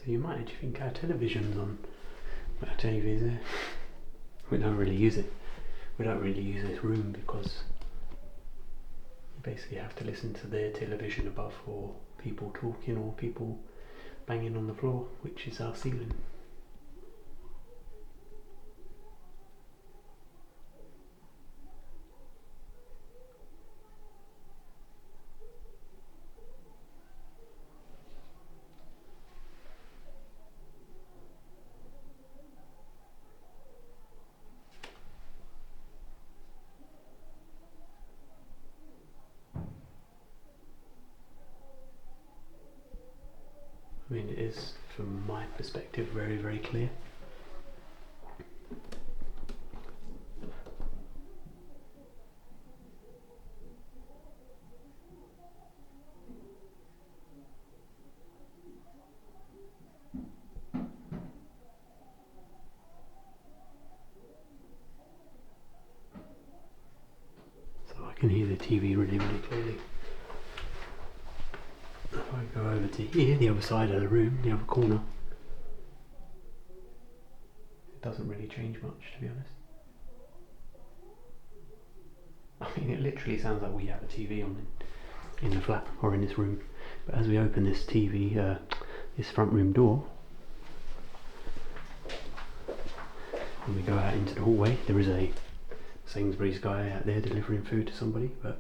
So you might actually think our television's on, but our TV's there. We don't really use it. We don't really use this room because you basically have to listen to their television above, or people talking, or people banging on the floor, which is our ceiling. I mean, it is, from my perspective, very, very clear. So I can hear the TV really, really clearly. If I go over to here, the other side of the room, the other corner, it doesn't really change much, to be honest. I mean, it literally sounds like we have a TV on in the flat or in this room. But as we open this TV, this front room door, and we go out into the hallway, there is a Sainsbury's guy out there delivering food to somebody, but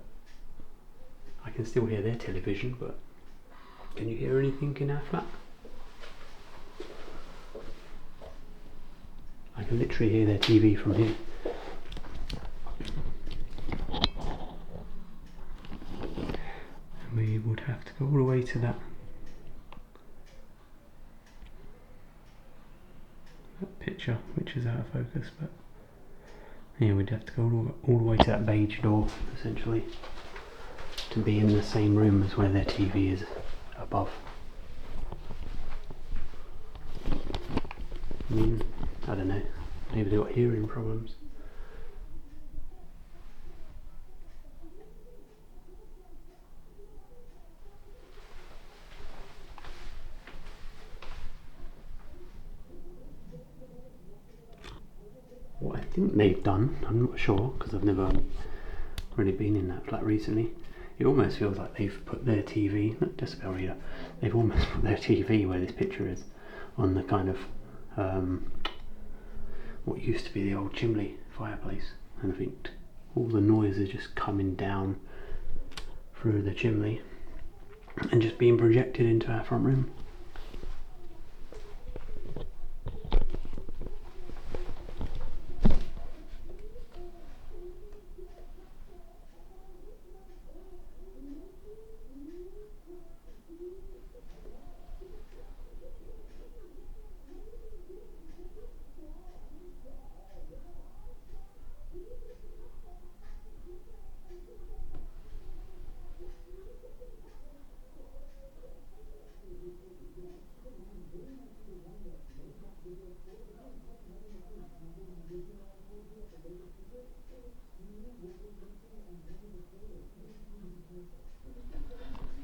I can still hear their television. But can you hear anything in our flat? I can literally hear their TV from here. And we would have to go all the way to that picture, which is out of focus, but yeah, we'd have to go all the way to that beige door, essentially, to be in the same room as where their TV is above. I mean, I don't know, maybe they've got hearing problems. What I think they've done, I'm not sure, because I've never really been in that flat recently. It almost feels like they've put their TV, not just about reader, they've almost put their TV where this picture is, on the kind of what used to be the old chimney fireplace, and I think all the noise is just coming down through the chimney and just being projected into our front room.